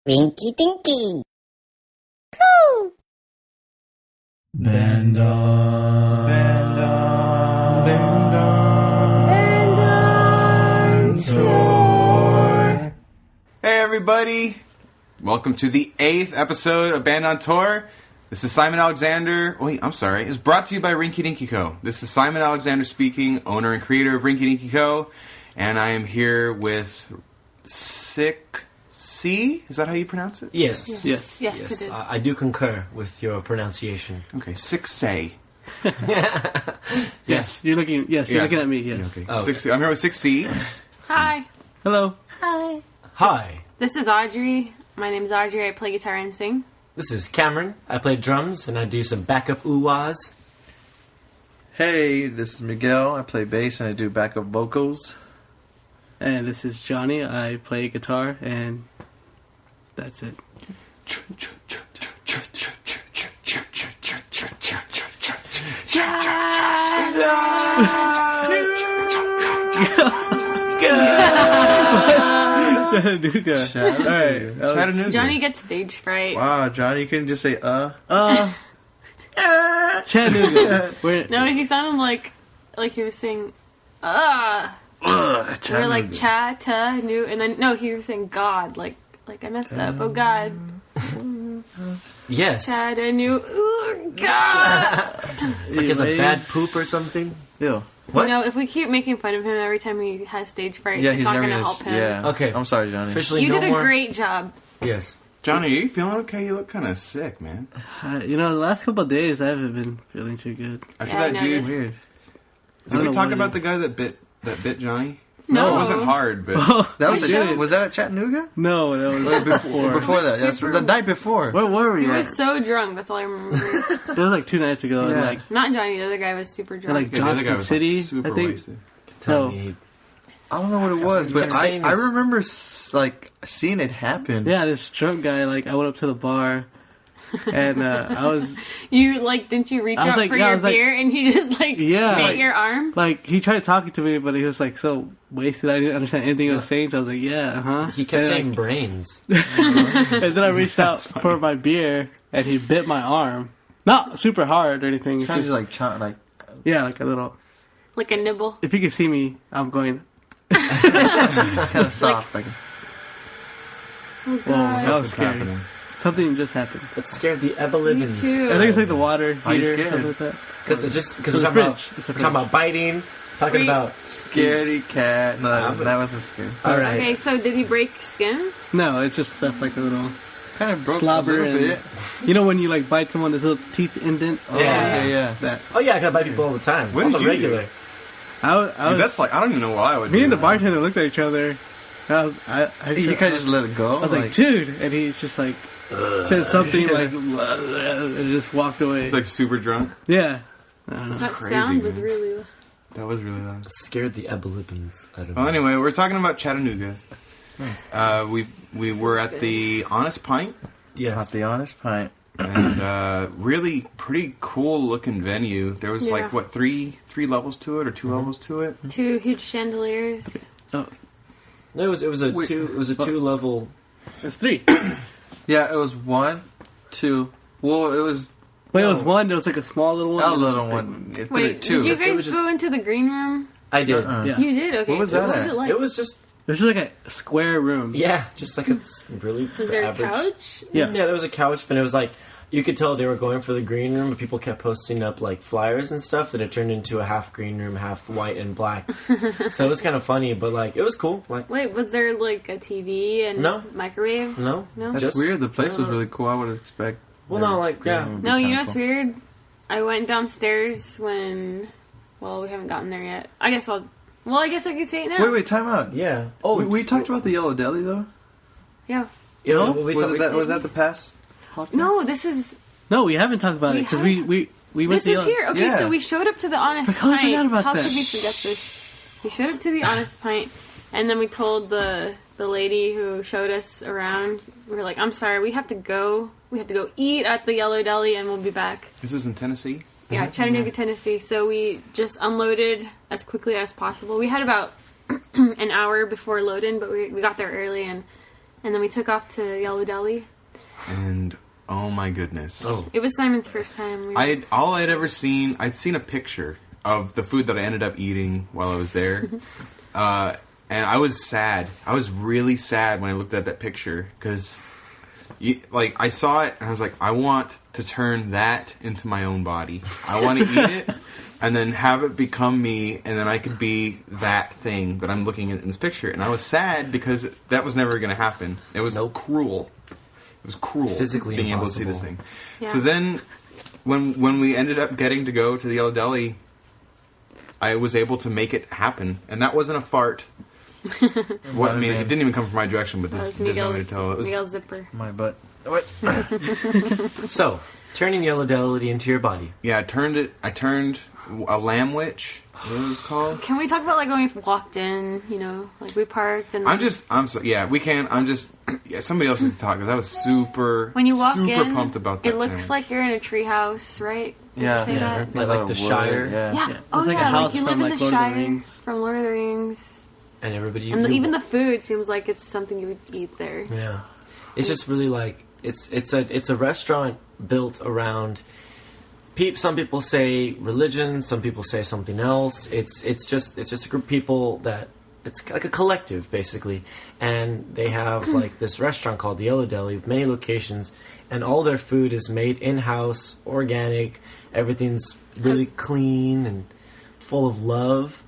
Rinky Dinky. Coo! Band on. Band on. Band on tour. Hey everybody! Welcome to the 8th episode of Band on Tour. This is Simon Alexander. Wait, I'm sorry. It's brought to you by Rinky Dinky Co. This is Simon Alexander speaking, owner and creator of Rinky Dinky Co. And I am here with Sick C. Is that how you pronounce it? Yes. Yes, it is. I do concur with your pronunciation. Okay, Sick Say. Yes, you're looking. Yes, you're Yeah. looking at me. Yes. Okay. Oh. 6C. I'm here with 6C. Hi. Hello. Hi. Hi, This is Audrey. My name's Audrey. I play guitar and sing. this is Cameron. I play drums and I do some backup ooh-ahs. Hey, this is Miguel. I play bass and I do backup vocals. And this is Johnny. I play guitar, and that's it. Chattanooga. All right. Chattanooga. Johnny gets stage fright. Wow, Johnny, you couldn't just say Chattanooga. No, he sounded like he was saying, We were like Chattanooga, and then no, he was saying God, like I messed up. Oh God, Yes. Chattanooga. Ooh, God. It's like it's a bad poop or something. Ew. What? You know, if we keep making fun of him every time he has stage fright, Yeah, it's he's not never going to gonna. help him. Yeah. Okay. I'm sorry, Johnny. Officially You no did a more. great job. Yes. Johnny, are you feeling okay? You look kind of sick, man. The last couple of days I haven't been feeling too good. After Yeah, I that dude, noticed. Weird. I did don't we know talk what it about is. the guy that bit Johnny? No. It wasn't hard, but That was We did. was that at Chattanooga? No, that was before. Before that, that's super- the night before. Where were we He at? was so drunk, that's all I remember. It was like 2 nights ago. And Yeah. like, Not Johnny, the other guy was super drunk. like yeah, the other guy Johnson was City, like, super I think. wasted. Tell No. me. I don't know what it was, You but kept I saying I this. remember seeing it happen. Yeah, this drunk guy. Like, I went up to the bar, and I was Didn't you reach I was out like- for yeah, I your was like- beer and he just Yeah. bit your arm? like, he tried talking to me, but he was like so wasted. I didn't understand anything he was saying. So I was like, yeah, He kept and, saying brains. and then I reached out for my beer, and he bit my arm. Not super hard or anything. It's Kind of just, just like yeah, like a little. Like a nibble. If you could see me, I'm going. kind of soft. Like, Oh, Whoa, God. that was Something's scary. happening. Something just happened. That scared the Me ever-livings. too. I think it's like the water Are you heater, scared? something like that. Because we're It's talking a about, fridge. It's a talking about biting, talking Wait. about... scaredy cat. No, that wasn't scary. All right. Okay, so did he break skin? No, it's just stuff like a little Kind of broke slobber a little and bit. you know when you like bite someone, there's a little teeth indent. Oh, Yeah. yeah. That Oh yeah, I gotta bite people all the time. What on did the you regular. do? I was That's like, I don't even know why I would me do and the that. bartender looked at each other. And I You kind of just let it go. I was like, dude, and he's just like said something like and just walked away. It's like super drunk. Yeah, That crazy, sound was man. really... That was really loud. It scared the ever-livings out of Well, me. anyway, we're talking about Chattanooga. We were at the Honest Pint, Yes. Not the honest pint. and really pretty cool looking venue. There was Yeah. like what three levels to it or 2 levels to it. 2 huge chandeliers. No, it was a Wait. two-level... it's 3. Yeah, it was 1, 2. Well, it was But it was one. There was like a small little one. a and there was little big one. It Wait, two. did you It guys was just- go into the green room? I did. Yeah. You did? Okay. What was that What at? was it like? It was just... It was just like a square room. Yeah, just like a really Was there average... a couch? Yeah. Yeah, there was a couch, but it was like... You could tell they were going for the green room, but people kept posting up like flyers and stuff that it turned into a half green room, half white and black. So it was kind of funny, but like it was cool. Like Wait, was there like a TV and No. microwave? no, No? That's just- weird. The place was really cool. I would expect. Well, no, like yeah. No, you know what's weird? I went downstairs when... Well, we haven't gotten there yet. I guess I could say it now. Wait, time out. Yeah. Oh, We talked about the Yellow Deli though. Yeah. You know, Was that the past? No, this is... No, we haven't talked about it We because haven't. we went This to is here. Okay, Yeah. so we showed up to the Honest How did I Pint. forget about How that? could we forget this? We showed up to the Honest Pint, and then we told the lady who showed us around. We were like, "I'm sorry, we have to go. We have to go eat at the Yellow Deli, and we'll be back." This is in Tennessee. Yeah, Chattanooga, Tennessee. So we just unloaded as quickly as possible. We had about an hour before load-in, but we got there early, and and then we took off to Yellow Deli. And oh my goodness. It was Simon's first time. I'd seen a picture of the food that I ended up eating while I was there. And I was sad. I was really sad when I looked at that picture because I saw it and I was like, I want to turn that into my own body. I want to eat it and then have it become me, and then I could be that thing that I'm looking at in this picture. And I was sad because that was never going to happen. It was cruel. It was cruel. Physically being impossible. able to see this thing. Yeah. So then, when we ended up getting to go to the Yellow Deli, I was able to make it happen, and that wasn't a fart. What I mean, it didn't even come from my direction, but there's no way to tell. It was Miguel's zipper. My butt. So, turning Yellow Deli into your body. Yeah, I turned a lamb witch. What it was called? Can we talk about like when we walked in? You know, like we parked and. We can. Somebody else needs to talk because I was super. When you walk super in, pumped about that. it looks sandwich. like you're in a treehouse, right? Did you say that? Like the Shire. Yeah. It's like a house you live from, in like, the Lord of the Shire Rings. from Lord of the Rings. And everybody. And even the food seems like it's something you would eat there. Yeah, it's just really like it's a restaurant built around. Some people say religion, some people say something else. It's just a group of people that it's like a collective basically, and they have like this restaurant called the Yellow Deli with many locations, and all their food is made in house, organic. Everything's really clean and full of love.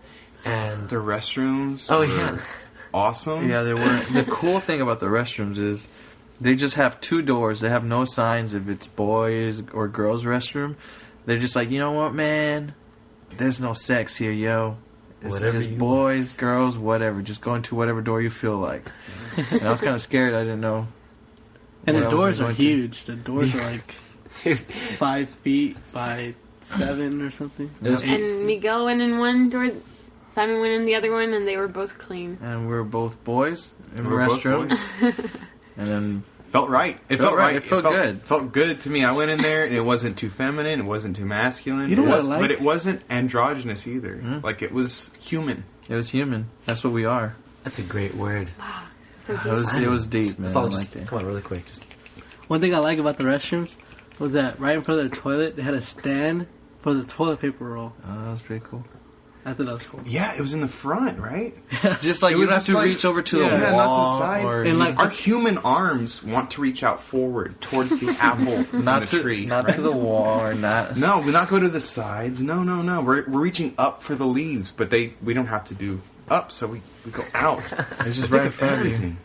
And the restrooms. Oh were yeah, awesome. Yeah, they were. The cool thing about the restrooms is they just have 2 doors. They have no signs if it's boys or girls' restroom. They're just like, you know what, man? There's no sex here, yo. It's Whatever just you boys, girls, whatever. Just go into whatever door you feel like. And I was kind of scared. I didn't know. And what the I was doors are going to. huge. The doors are like dude. 5 feet by 7 or something. And Miguel went in one door, Simon went in the other one, and they were both clean. And we were both boys in the We were both restroom. boys. And then Felt right. It Felt felt right. right. It felt good. Felt good to me. I went in there and it wasn't too feminine. It wasn't too masculine. You know It what I was- like? But it wasn't androgynous either. Like it was human. it was human. That's what we are. That's a great word. So It was deep, man. Let's all I just liked it. come on really quick. Just, One thing I like about the restrooms was that right in front of the toilet, they had a stand for the toilet paper roll. Oh, that was pretty cool. I thought that was cool. Yeah, it was in the front, right? Just like It you was have just to like- reach over to the yeah, wall. not to the side. Or And like- Our human arms want to reach out forward towards the apple in not the to tree. not right? to the wall or not. No, we not go to the sides. No. We're reaching up for the leaves, but we don't have to do up, so we go out. It's just Think right in of front of you. everything.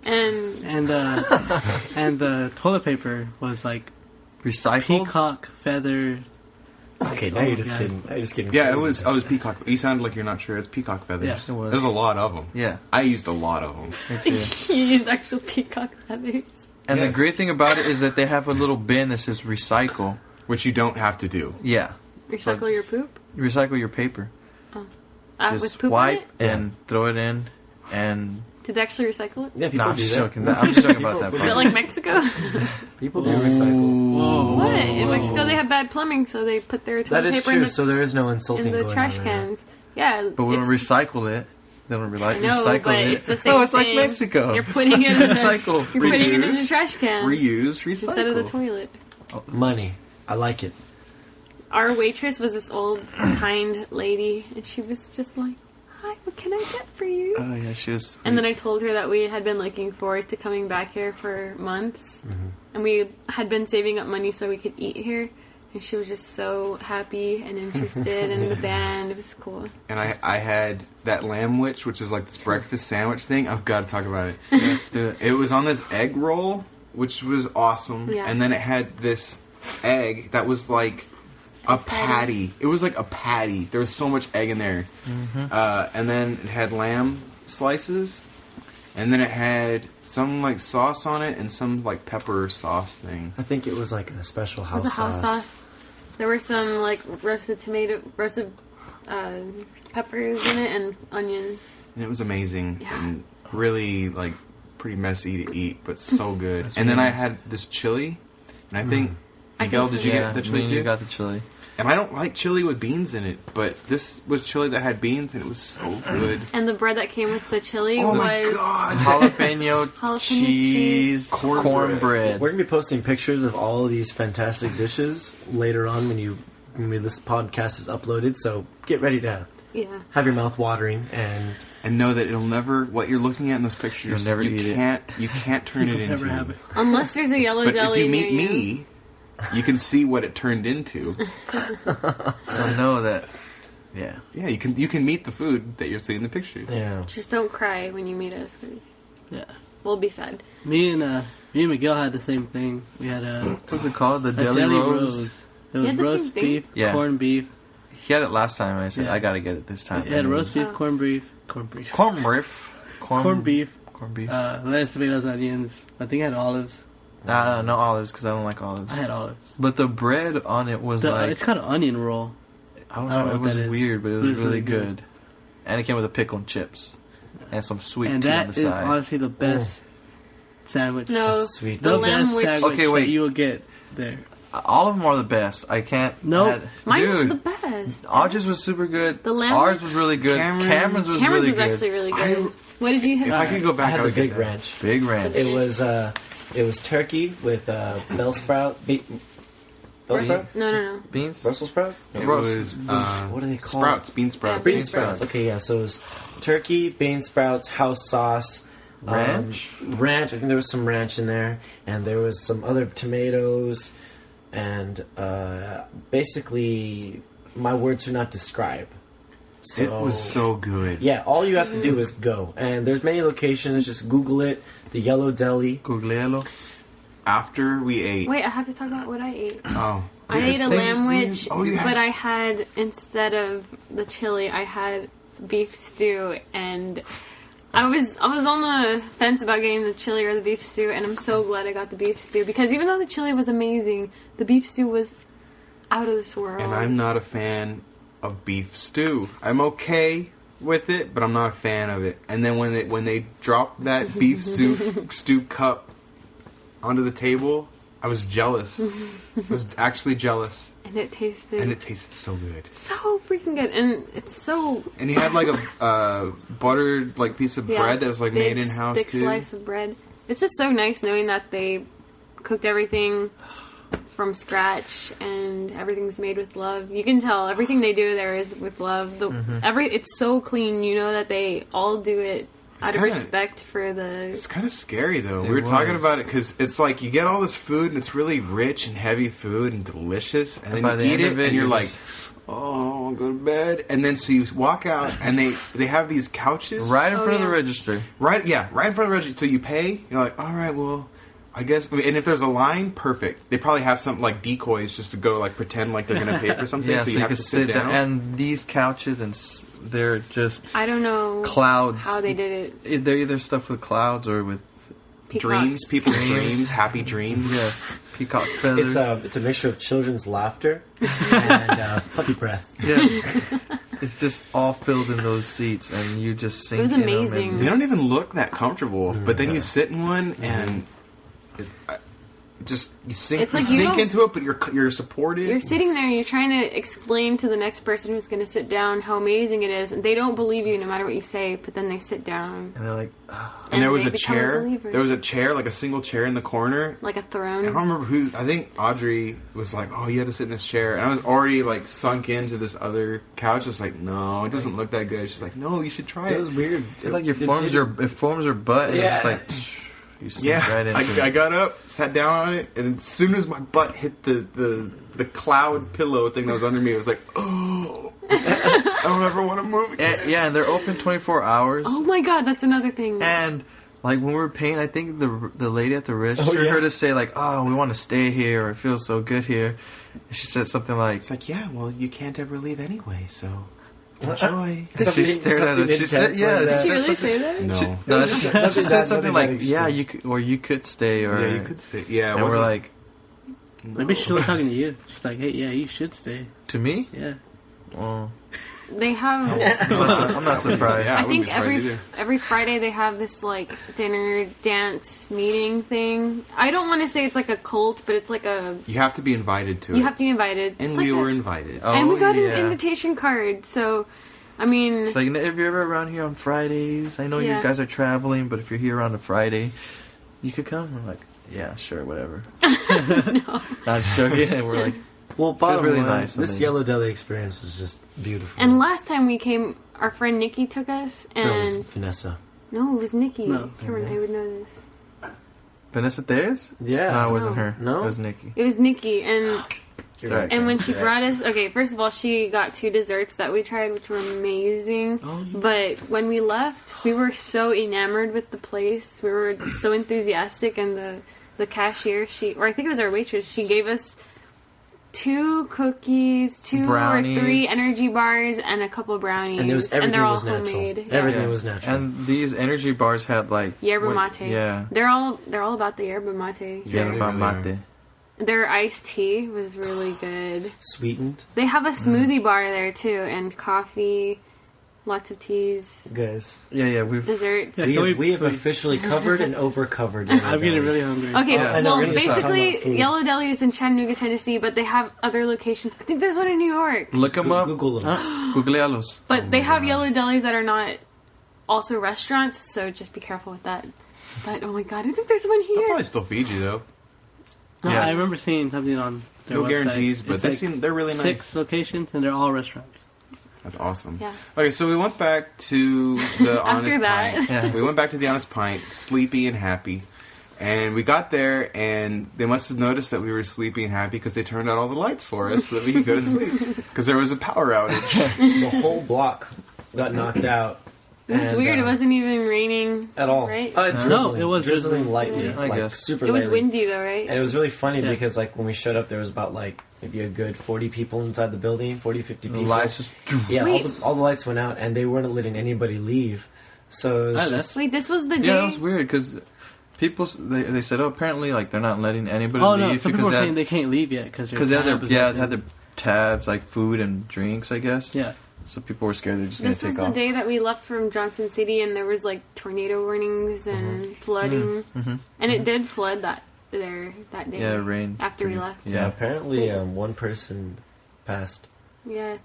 And And the toilet paper was like Recycled. peacock feathers. okay, now you're just yeah. kidding. Now you're just kidding. Yeah, it was. I was peacock. You sounded like you're not sure. It's peacock feathers. Yeah, it was. There's a lot of them. Yeah, I used a lot of them. me too. you used actual peacock feathers. And the Yes. great thing about it is that they have a little bin that says recycle. Which you don't have to do. Yeah, Recycle your poop? you recycle your paper. With Just poop wipe in it? and throw it in. And Did they actually recycle it? Yeah, people no, I'm do just that. joking. I'm just joking about that Is it part. like Mexico? People do recycle. Whoa. What? In Mexico they have bad plumbing, so they put their That toilet is paper true. in So there is no insulting the going trash on there. cans. Yeah, But we don't it's- recycle it. They don't I know, recycle but it. it's the same Oh, it's like thing. Mexico. You're putting it in the Recycle. You're putting it in the Reduce. trash can Reuse, recycle. instead of the toilet. Money. I like it. Our waitress was this old, kind lady, and she was just like, "Hi, what can I get for you?" Oh yeah, she was. And then I told her that we had been looking forward to coming back here for months, and we had been saving up money so we could eat here. And she was just so happy and interested in the band. It was cool. And I had that lamb witch, which is like this breakfast sandwich thing. I've got to talk about it. Let's do it. It was on this egg roll, which was awesome. Yeah. And then it had this egg that was like a patty. It was like a patty. There was so much egg in there. And then it had lamb slices. And then it had some like sauce on it and some like pepper sauce thing. I think it was like a special It house was a house sauce. sauce. There were some like roasted peppers in it and onions. And it was amazing Yeah. and really like pretty messy to eat, but so good. And then I had this chili, and I think Miguel, did you get the chili me and too? you got the chili. And I don't like chili with beans in it, but this was chili that had beans, and it was so good. And the bread that came with the chili Oh was my god! jalapeno cheese, cornbread. We're gonna be posting pictures of all of these fantastic dishes later on when this podcast is uploaded. So get ready to have your mouth watering and know that it'll never. What you're looking at in those pictures, You'll never eat it. You can't turn it into. Never have it. unless there's a Yellow But Deli if you meet near you. me, you can see what it turned into. So know that, yeah. Yeah, you can meet the food that you're seeing in the pictures. yeah. Just don't cry when you meet us, 'cause Yeah. we'll be sad. Me and Miguel had the same thing. We had What's it called? The a deli rose. It You was had the same roast thing? beef, Yeah. corned beef. He had it last time, and I said, Yeah. I gotta get it this time. It had roast beef, Oh. corned beef, Corned beef. corned beef, Corned beef. lettuce, tomatoes, onions. I think I had olives. No olives, because I don't like olives. I had olives. But the bread on it was like... It's called an onion roll. I don't I don't know. know It what was that is. weird, but it was It was really really good. good. And it came with a pickle and chips. And some sweet And tea on that the is side. honestly the best sandwich. No, That's sweet. the The lamb best witch. sandwich Okay, wait. that you will get there. All of them are the best. I can't... Nope. Mine was Dude, the best. Audrey's was super good. The lamb Ours witch? was really good. Cameron's was Cameron's really was good. actually really good. What did you If have? I could go I back, had I the would big get that. ranch. Big ranch. It was turkey with bell sprout. Bell sprout? No. Beans? Brussels sprout? It Roast. was What are they called? sprouts, bean sprouts. Yeah, Bean sprouts. Okay, yeah. So it was turkey, bean sprouts, house sauce, Ranch? ranch. I think there was some ranch in there, and there was some other tomatoes, and basically, my words are not describe. So, It was so good. Yeah, all you have to do is go, and there's many locations. Just Google it. The Yellow Deli. Googlealo. After we ate, Wait, I have to talk about what I ate. oh, I ate a lamb witch, Oh, yes. but I had, instead of the chili, I had beef stew, and I was on the fence about getting the chili or the beef stew, and I'm so glad I got the beef stew, because even though the chili was amazing, the beef stew was out of this world. and I'm not a fan of beef stew. I'm okay with it, but I'm not a fan of it. And then when they dropped that beef stew cup onto the table, I was jealous. I was actually jealous, And it tasted and it tasted so good. so freaking good, and it's so And you had like a buttered like piece of bread that was like big, made in house thick too. slice of bread. It's just so nice knowing that they cooked everything from scratch and everything's made with love. You can tell everything they do there is with love. It's so clean. You know that they all do it out of kinda- respect for the. It's kind of scary though. It We were talking was. about it because it's like you get all this food and it's really rich and heavy food and delicious, and then by you the eat end it of it, and you're you're like, just- oh, I'll go to bed. And then so you walk out and they have these couches Right in Oh, front of the yeah. register. right in front of the register. So you pay. You're like, all right, well, I guess. And if there's a line, perfect. They probably have something like decoys just to go like pretend like they're gonna pay for something. Yeah, so you have could to sit down. And these couches, and they're just I don't know clouds. how they did it. They're either stuffed with clouds or with, Dreams, Peacocks. people's Dreams. dreams, happy dreams. yes, peacock feathers. It's a mixture of children's laughter and puppy breath. Yeah. It's just all filled in those seats, and you just sink It was in 'em amazing. and- They don't even look that comfortable, but then you sit in one and you sink, It's like you you sink don't- into it, but you're supported. You're sitting there and you're trying to explain to the next person who's going to sit down how amazing it is, and they don't believe you no matter what you say, but then they sit down. and they're like, and there was they a become chair. believer. There was a chair, like a single chair in the corner. Like a I don't throne. remember who. I think Audrey was like, "Oh, you had to sit in this chair," and I was already like sunk into this other couch. Just like, no, it doesn't look that good. She's like, "No, you should try It it." was weird. it's like it forms your butt, and Yeah. it's just like, you sink Yeah, right into I it. got up, sat down on it, and as soon as my butt hit the cloud pillow thing that was under me, it was like, oh, I don't ever want to move again. Yeah, and they're open 24 hours. Oh my god, that's another thing. And like when we were paying, I think the lady at the register Oh, yeah. heard us say like, "Oh, we want to stay here. It feels so good here." And she said something like, It's like, yeah, well, you can't ever leave anyway, so enjoy. and she stared at us. She said, "Yeah." Like Did that. she she really said say that? No. something- No, she Nothing said that- something nothing like, that "Yeah, extreme. you could stay," or Yeah, you could say, yeah. it and we're wasn't- like, Maybe she was talking to you. She's like, hey, yeah, you should stay. "To me? Yeah. Well, they have. I'm not surprised. Yeah, I wouldn't be think surprised either. every Friday they have this like dinner dance meeting thing. I don't want to say it's like a cult, but it's like a. You have to be invited to it. You have to be invited, And It's we like were a- invited. Oh, and we got yeah. an invitation card. So, I mean, It's like, if you're ever around here on Fridays, I know Yeah. you guys are traveling, but if you're here on a Friday, you could come. We're like, yeah, sure, whatever. no. I'm just joking. And we're like, Well, She was bottom really line, nice, this amazing. Yellow Deli experience was just beautiful. And last time we came, our friend Nikki took us, no, it was and Vanessa. no, it was Nikki. No. Cameron, I would know this. Vanessa Thayers? Yeah. No, it wasn't No. her. No? It was Nikki. It was Nikki, and Sorry. and when she Right. brought us, okay, first of all, she got 2 desserts that we tried, which were amazing. Oh, yeah. But when we left, we were so enamored with the place. We were so enthusiastic, and the cashier, or I think it was our waitress, she gave us 2 cookies, 2 Brownies. or 3 energy bars, and a couple brownies. And everything they're all was natural. homemade. Everything Yeah. was natural. And these energy bars had like Yerba what- mate. Yeah. They're all about the yerba mate. Yeah, Yerba they really are. mate. Their iced tea was really good. Sweetened. They have a smoothie bar there too, and coffee, lots of teas, Guys, Yeah, we've desserts. Yeah. we, so we have officially covered and overcovered. I'm getting really hungry. Okay, I know, well, we're gonna stop talking about basically, food. Yellow Deli is in Chattanooga, Tennessee, but they have other locations. I think there's one in New York, look them up. Google them. Googlealos. but they have Yellow Delis that are not also restaurants, so just be careful with that. But oh my god, I think there's one They'll here. probably still feed you though. No, Yeah. I remember seeing something on their No website. guarantees, but It's they're really nice. 6 locations, and they're all restaurants. That's awesome. Yeah. Okay, so we went back to the Honest that. Pint. Yeah. We went back to the Honest Pint, sleepy and happy. And we got there, and they must have noticed that we were sleepy and happy because they turned out all the lights for us so that we could go to sleep. Because there was a power outage. The whole block got knocked out. It was And, weird. It wasn't even raining at all. right? Drizzling. No, it was drizzling drizzling. lightly, Yeah. I like guess. super. It was lightly. windy though, right? And it was really funny Yeah. because like when we showed up, there was about like maybe a good 40 people inside the building, 40, 50 The people. lights just. Yeah, Wait. all the lights went out, and they weren't letting anybody leave. So it was Ah, just, Wait, this was the day. Yeah, that was weird because people they said, oh, apparently like they're not letting anybody Oh leave no, some people because were saying they can't leave yet because they had their tabs like food and drinks, I guess. Yeah. So people were scared they're just gonna This was take the off. day that we left from Johnson City, and there was like tornado warnings and flooding, Mm-hmm. and it did flood that day. Yeah, rain. after we left. yeah. Apparently, one person passed. Yeah,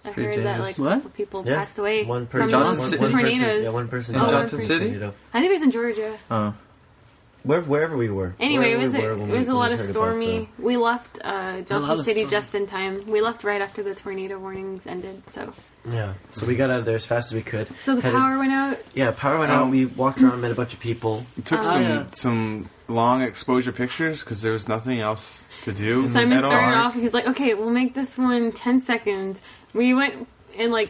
I Pretty heard that dangerous. like a What? couple people Yeah, passed away one from person. Johnson one, City? one tornadoes. person. Yeah, one person. In died Johnson from City? tornado. I think it was in Georgia. Oh, Wherever we were. Anyway, it Wherever was we were when it was we a lot of heard about stormy. We left lot Johnson of City storm. just in time. We left right after the tornado warnings ended. So Yeah. So we got out of there as fast as we could. the Headed- power went out. Yeah, power went out. We walked around, met a bunch of people. We took yeah. some long exposure pictures because there was nothing else to do Simon at all. started off. He's like, "Okay, we'll make this one 10 seconds." We went in like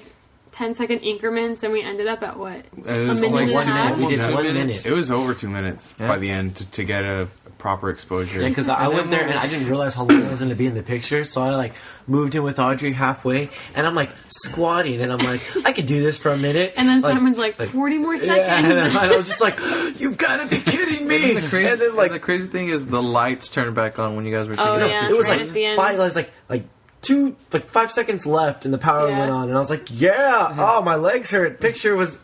10-second increments, and we ended up at what? It was minute like and a 1 half? minute. We Almost did 2 1 minutes. minute. It was over 2 minutes Yeah. by the end to get a proper exposure. Yeah, because I went there and I didn't realize how long I was going to be in the picture, so I like moved in with Audrey halfway, and I'm like squatting, and I'm like, I could do this for a minute. And then like, Simon's like, 40 more seconds. yeah, and I was just like, you've got to be kidding me. And the And then like, the crazy thing is the lights turned back on when you guys were taking Oh, the yeah. it was right like at the end. 5. I was like 5 seconds left, and the power Yeah. went on, and I was like, yeah, oh, my legs hurt. Picture was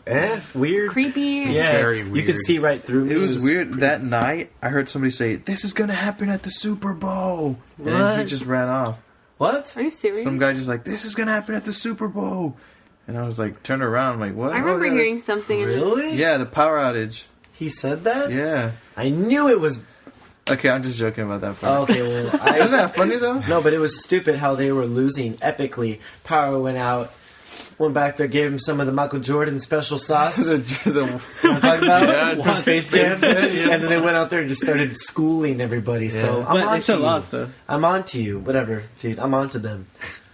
weird. Creepy. Yeah, Very you weird. could see right through me. It was weird. That night, I heard somebody say, "This is gonna happen at the Super Bowl," and then he What? just ran off. What? Are you serious? Some guy just like, "This is gonna happen at the Super Bowl," and I was like, turned around, I'm like, "What?" I remember Oh, yeah, hearing something. in the- Really? Yeah, the power outage. He said that? Yeah. I knew it was. Okay, I'm just joking about that part. Oh, okay, well, Isn't that funny though? No, but it was stupid how they were losing epically. Power went out. Went back there, gave him some of the Michael Jordan special sauce. the, You know what I'm talking about? Yeah, From Space Jam. Yeah. And then they went out there and just started schooling everybody. So Yeah. I'm But on they to still you. lost though. I'm on to you. Whatever, dude. I'm on to them.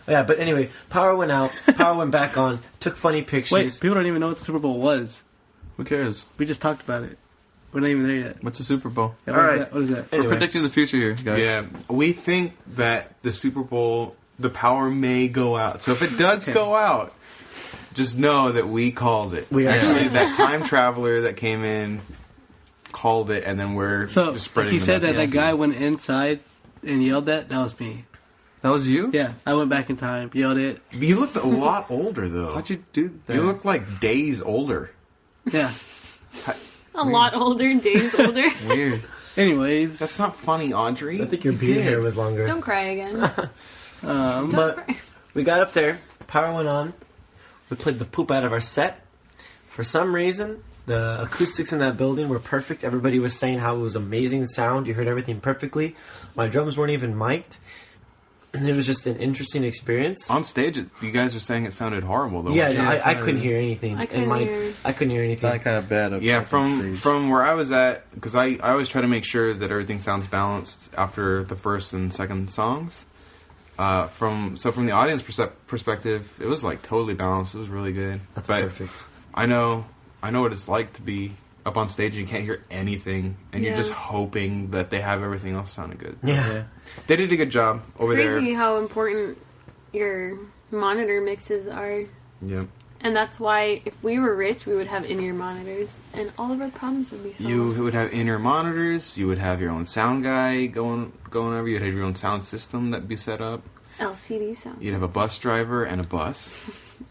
Yeah, but anyway, power went out. Power went back on. Took funny Wait, pictures. people don't even know what the Super Bowl was. Who cares? We just talked about it. We're not even there yet. What's the Super Bowl? Yeah, All what is right, that? What is that? we're Anyways. predicting the future here, guys. Yeah, we think that the Super Bowl, the power may go out. So if it does Okay. go out, just know that we called it. We Actually, actually- that time traveler that came in called it, and then we're So just spreading he the said that message. that guy went inside and yelled that. That was me. That was you? Yeah, I went back in time, yelled it. You looked a lot older, though. How'd you do that? You look like days older. Yeah. A lot older, days older. Weird. Anyways. That's not funny, Audrey. I think your You beard did. hair was longer. Don't cry again. Um, Don't But cry. we got up there. Power went on. We played the poop out of our set. For some reason, the acoustics in that building were perfect. Everybody was saying how it was amazing sound. You heard everything perfectly. My drums weren't even mic'd. And it was just an interesting experience. On stage, you guys were saying it sounded horrible, though. Yeah, weren't you? no, Yeah, I couldn't hear anything. I couldn't hear. I couldn't hear It's anything. not kind of bad. Up Yeah, up on from stage. where I was at, because I always try to make sure that everything sounds balanced after the first and second songs. From the audience perspective, it was like totally balanced. It was really good. That's But perfect. I know what it's like to be up on stage and you can't hear anything, and you're Yeah. just hoping that they have everything else sounding good. Yeah. They did a good job over Crazy there. how important your monitor mixes are. Yep. And that's why if we were rich, we would have in-ear monitors, and all of our problems would be solved. You would have in-ear monitors. You would have your own sound guy going over. You'd have your own sound system that'd be set up. LCD sound. You'd have a bus driver and a bus.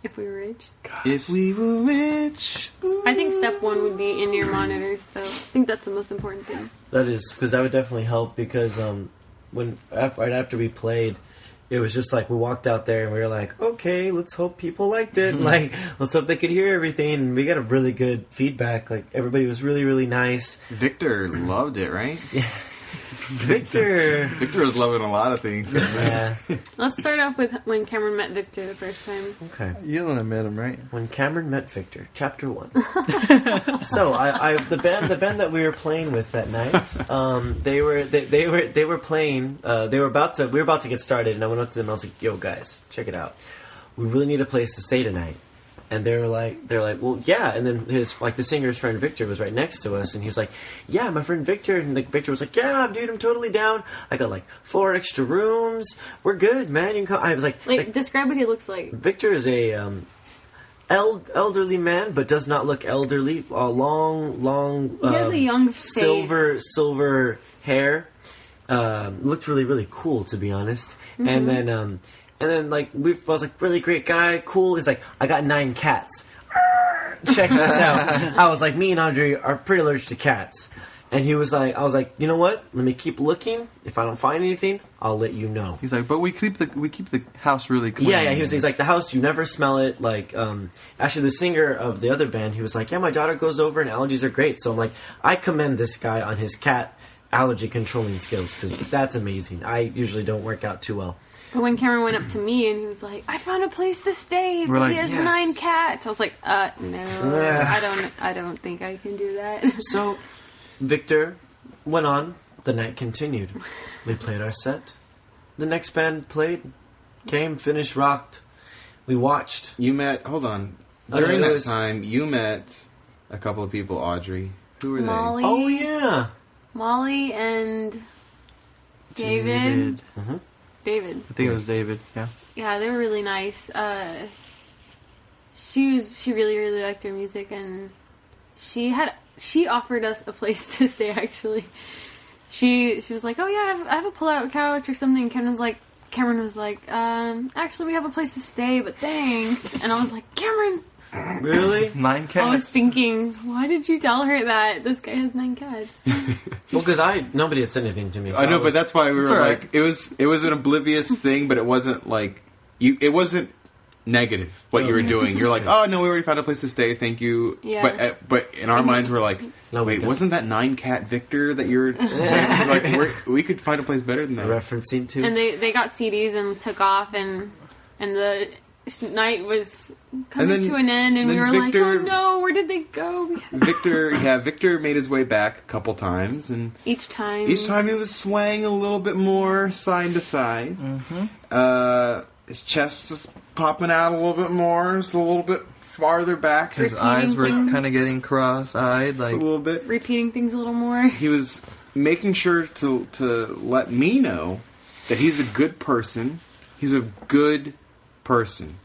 If we were rich. If we were rich. I think step one would be in-ear monitors, though. I think that's the most important thing. That is, because that would definitely help, because right after we played, it was just like we walked out there and we were like, okay, let's hope people liked it. Like, let's hope they could hear everything. And we got a really good feedback. Like, everybody was really, really nice. Victor loved it, right? Yeah. Victor. Victor was loving a lot of things. Yeah. Let's start off with when Cameron met Victor the first time. Okay. You don't have met him, right? When Cameron met Victor, Chapter 1. So the band that we were playing with that night, they were playing. We were about to get started, and I went up to them and I was like, "Yo, guys, check it out. We really need a place to stay tonight." And they're like, "Well, yeah." And then the singer's friend Victor was right next to us, and he was like, "Yeah, my friend Victor." And Victor was like, "Yeah, dude, I'm totally down. I got like 4 extra rooms. We're good, man. You can come." I was like, Describe what he looks like. Victor is a elderly man, but does not look elderly. Long. He has a young face. Silver hair. Looked really, really cool, to be honest. Mm-hmm. And then I was like, really great guy, cool. He's like, I got 9 cats. Check this out. I was like, me and Andre are pretty allergic to cats. And I was like, you know what? Let me keep looking. If I don't find anything, I'll let you know. He's like, but we keep the house really clean. Yeah. He's like, the house, you never smell it. Like, actually, the singer of the other band, he was like, yeah, my daughter goes over and allergies are great. So I'm like, I commend this guy on his cat allergy controlling skills, because that's amazing. I usually don't work out too well. But when Cameron went up to me and he was like, I found a place to stay, We're but like, he has yes. 9 cats. I was like, no, I don't think I can do that. So, Victor went on. The night continued. We played our set. The next band played, came, finished, rocked. We watched. Hold on. Oh, During no, that time, you met a couple of people, Audrey. Who were Molly. Oh, yeah. Molly and David. David. I think it was David. Yeah. Yeah, they were really nice. She really, really liked their music, and she offered us a place to stay. Actually, she was like, "Oh yeah, I have a pull-out couch or something." Cameron was like, "Actually, we have a place to stay, but thanks." And I was like, "Cameron." Really? 9 cats. I was thinking, why did you tell her that this guy has 9 cats? Well, because nobody had said anything to me. So I know, but that's why we were all like, right. it was an oblivious thing, but it wasn't like it wasn't negative what you were doing. You're like, oh no, we already found a place to stay, thank you. Yeah. But in our minds, we're like, No, we wait, don't. wasn't that 9 cat Victor that you're saying? Like, we could find a place better than that. referencing to. And they got CDs and took off, and the night was coming to an end, and we were like, oh no, where did they go? Victor made his way back a couple times, and Each time he was swaying a little bit more side to side. His chest was popping out a little bit more, just a little bit farther back. His repeating eyes were things. kind of getting cross-eyed. Just Like, a little bit. repeating things a little more. He was making sure to let me know that he's a good person. He's a good person.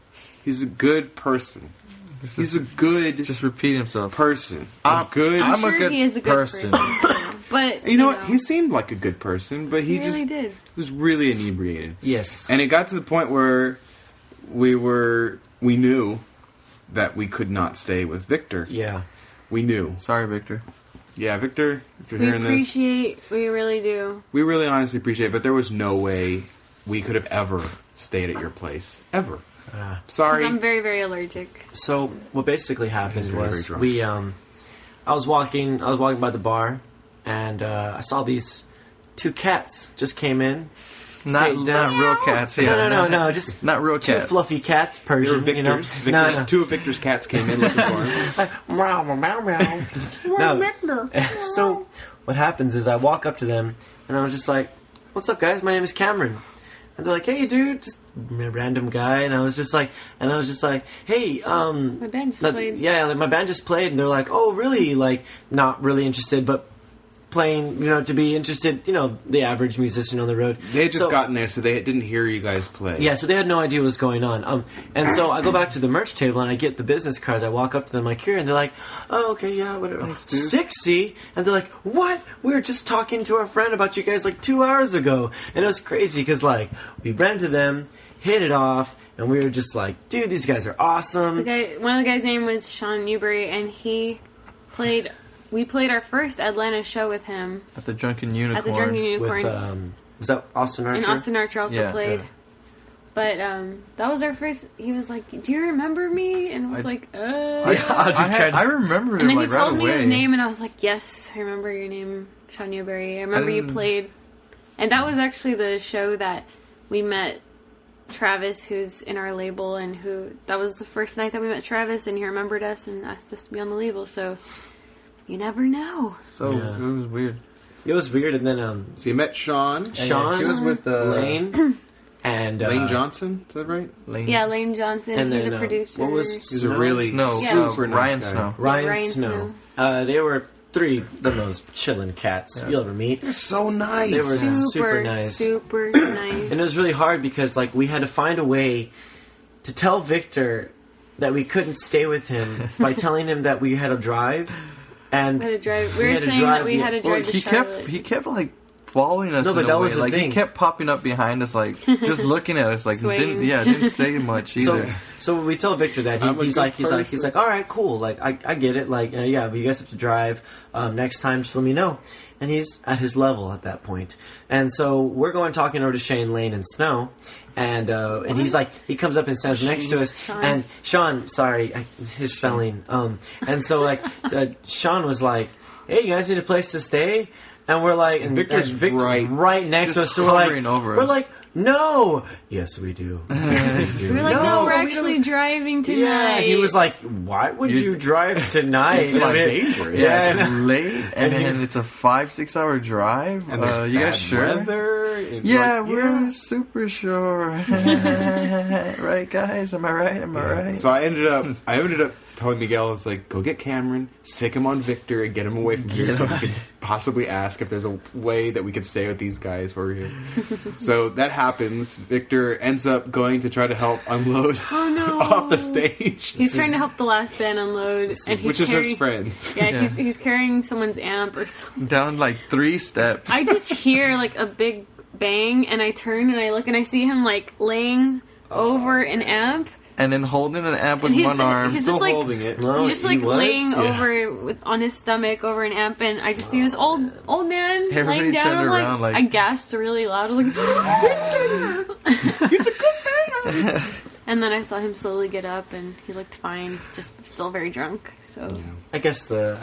He's a good person. He's a good just repeat himself. person. I'm good. I'm a sure good he is a good person, too. But You know what? He seemed like a good person, but he really just did. was really inebriated. Yes. And it got to the point where we knew that we could not stay with Victor. Yeah. We knew. Sorry, Victor. Yeah, Victor, if you're We hearing appreciate. We really do. we really honestly appreciate it, but there was no way we could have ever stayed at your place. Ever. Sorry. I'm very, very allergic. So what basically happened very, was very we I was walking by the bar, and I saw these 2 cats just came in. Not real cats. Yeah. No, just not real 2 cats. fluffy cats, They were Persian. Victor's. You know? Victor's No. 2 of Victor's cats came in looking for him. Meow, meow, meow. No. So what happens is I walk up to them, and I was just like, "What's up, guys? My name is Cameron." And they're like, "Hey, dude," just a random guy. And I was just like, "Hey, My band just played. yeah, like, my band just played." And they're like, "Oh, really?" Like, not really interested, but playing, to be interested, the average musician on the road. They had just gotten there, so they didn't hear you guys play. Yeah, so they had no idea what was going on. And so I go back to the merch table and I get the business cards. I walk up to them like, "Here," and they're like, "Oh, okay, yeah, whatever." Thanks, dude. 60? And they're like, "What? We were just talking to our friend about you guys like 2 hours ago." And it was crazy because like we ran to them, hit it off, and we were just like, "Dude, these guys are awesome." One of the guys' name was Sean Newberry, and we played our first Atlanta show with him At the Drunken Unicorn. at the Drunken Unicorn. With was that Austin Archer? And Austin Archer also played. Yeah. But that was our first. He was like, "Do you remember me?" And I was like, I remember And him then he like right told me away. his name, and I was like, "Yes, I remember your name, Sean Newberry. I remember you played." And that was actually the show that we met Travis, who's in our label, and that was the first night that we met Travis, and he remembered us and asked us to be on the label. So you never know. So it was weird. It was weird, and then So you met Sean. Sean, He was with Lane, and Lane Johnson, is that right? Lane. Yeah, Lane Johnson. And He's then a producer. what was He's a really Snow. super nice Ryan guy. Snow. Ryan, Ryan Snow. They were 3 of the most chillin' cats you'll ever meet. They're so nice. They were super nice. Super nice. And it was really hard because like we had to find a way to tell Victor that we couldn't stay with him by telling him that we had to drive. And We had to drive. we We were had to saying drive, that we yeah. had to Well, drive to he Charlotte. kept like following us. No, but in a that way. was the like thing. He kept popping up behind us, like just looking at us, like Swaying. didn't say much either. So we tell Victor that I'm a he's good like person. all right, cool, like I get it, like yeah, but you guys have to drive. Next time, just let me know. And he's at his level at that point. And so we're going talking over to Shane, Lane, and Snow. And he's like, he comes up and stands next to us. Sean. And Sean, sorry, his spelling. And so like Sean was like, "Hey, you guys need a place to stay?" And we're like, and Victor's Victor right next to us. just So we're like, hovering over we're us. like, "No, yes we do, yes we do." We were like, no, we're we actually don't." driving tonight. Yeah, he was like, "Why would you drive tonight?" It's like I mean, dangerous. Yeah, Yeah, it's late, and then it's a 5-6 hour drive. And there's you bad guys sure? weather, and Yeah, like, we're super sure. Right, guys? Am I right? Am I right? So I ended up telling Miguel, I was like, "Go get Cameron, sick him on Victor, and get him away from here so we could possibly ask if there's a way that we could stay with these guys while we're here." So that happens. Victor ends up going to try to help unload off the stage. He's trying to help the last band unload, and he's Which is carrying, his friends. Yeah, Yeah. he's carrying someone's amp or something. Down like 3 steps. I just hear like a big bang, and I turn and I look, and I see him like laying over an amp. and then holding an amp with And he's- one arm. he's Still just like- holding it. No, He's just he like was? laying Yeah. over on his stomach over an amp, and I just see this old man Everybody laying down. turned I'm around, like- I gasped really loud. I was like, He's a good man. and then I saw him slowly get up, and he looked fine, just still very drunk. So I guess the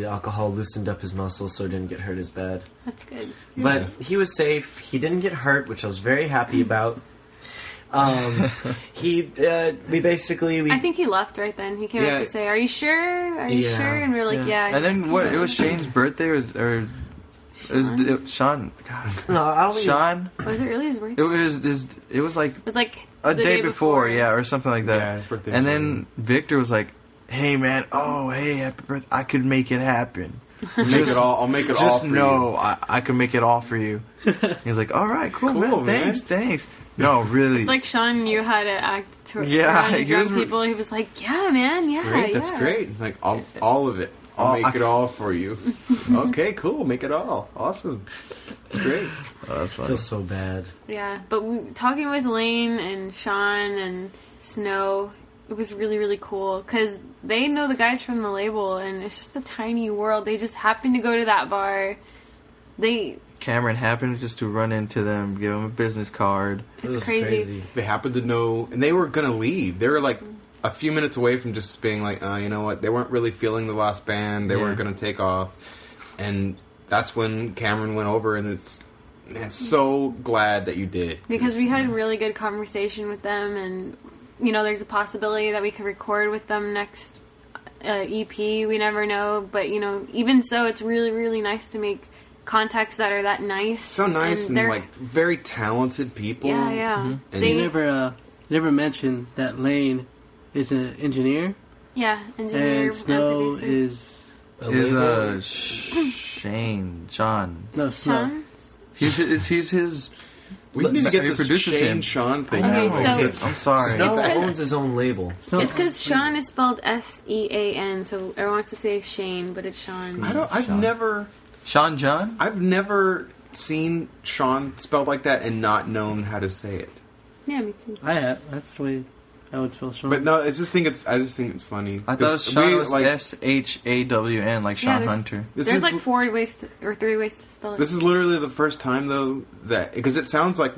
alcohol loosened up his muscles, so he didn't get hurt as bad. that's good. But he was safe. He didn't get hurt, which I was very happy about. We basically I think he left right then. He came Yeah. up to say, "Are you sure? Are you Yeah. sure?" And we were like, "Yeah." And then what? It was Shane's birthday, or it was Sean. God, no, I don't think Sean. Was it really his birthday? It was like It was like a the day before, yeah, or something like that. Yeah, his birthday And was then Victor was like, "Hey man, hey, happy birthday! I could make it happen. I'll make it all Just for know I could make it all for you." He's like, "All right, cool, man. Thanks." No, really. It's like Sean knew how to act Yeah, around he drunk was- people. He was like, "Yeah, man, yeah, Great, that's yeah." great. Like all of it. I'll make it all for you. Okay, cool. Make it all. Awesome. It's great. Oh, that's I funny. feel so bad. Yeah, but talking with Lane and Sean and Snow, it was really, really cool because they know the guys from the label, and it's just a tiny world. They just happened to go to that bar. Cameron happened just to run into them, give them a business card. It was crazy. They happened to know, and they were going to leave. They were like a few minutes away from just being like, you know what? They weren't really feeling the last band. They weren't going to take off. And that's when Cameron went over, and so glad that you did. Because we had a really good conversation with them, and, you know, there's a possibility that we could record with them next EP. We never know. But, you know, even so, it's really, really nice to make contacts that are that nice. So nice and like very talented people. Yeah, yeah. And They never mentioned that Lane is an engineer. Yeah, engineer And Snow producer. is Sean. no Snow. Sean? He's his. we need to get He this produces Shane him. Sean thing. Okay, out. so- I'm sorry. Snow It's 'cause- owns his own label. Snow- It's because Sean is spelled Sean, so everyone wants to say Shane, but it's Sean. I've never seen Sean spelled like that and not known how to say it. Yeah, me too. I have. That's the way I would spell Sean. But no, I just think it's funny. I thought Sean was like, SHAWN, like Sean there's- Hunter. this There's is like 4 ways or 3 ways to spell it. this is literally the first time though that, because it sounds like if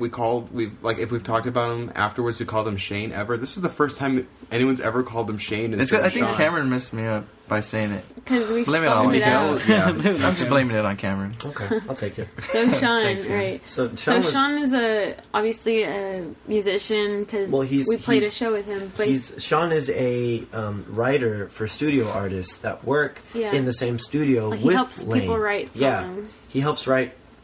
we've talked about him afterwards, we called him Shane ever. This is the first time that anyone's ever called him Shane. It's instead I of think Sean. Cameron messed me up by saying it. Because we Blame it spelled on it Miguel. out. Yeah. I'm just blaming it on Cameron. Okay, I'll take it. So Sean, Thanks, man. right. So So Sean was, Sean is obviously a musician because we played a show with him. But Sean is a writer for studio artists that work Yeah. in the same studio like, with he helps Lane. people write Yeah, songs. he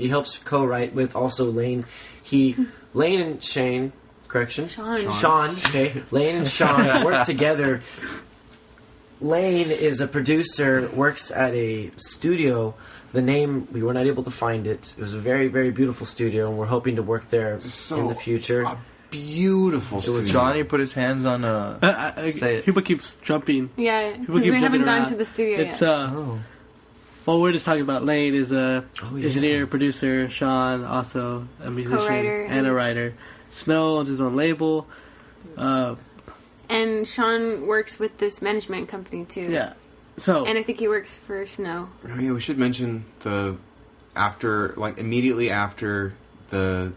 helps co-write with also Lane. Lane and Shane, correction? Sean. Okay. Lane and Sean work together. Lane is a producer, works at a studio. The name, we were not able to find it. It was a very, very beautiful studio, and we're hoping to work there in the future. A beautiful It was studio. Johnny put his hands on say it. People keep jumping. Yeah, People because keep we haven't jumping gone around. to the studio It's yet. well, we're just talking about Lane is a yeah. engineer, producer. Sean also a musician Co-writer and a writer. Snow owns his own label. And Sean works with this management company too. Yeah. So And I think he works for Snow. Oh, yeah, we should mention immediately after the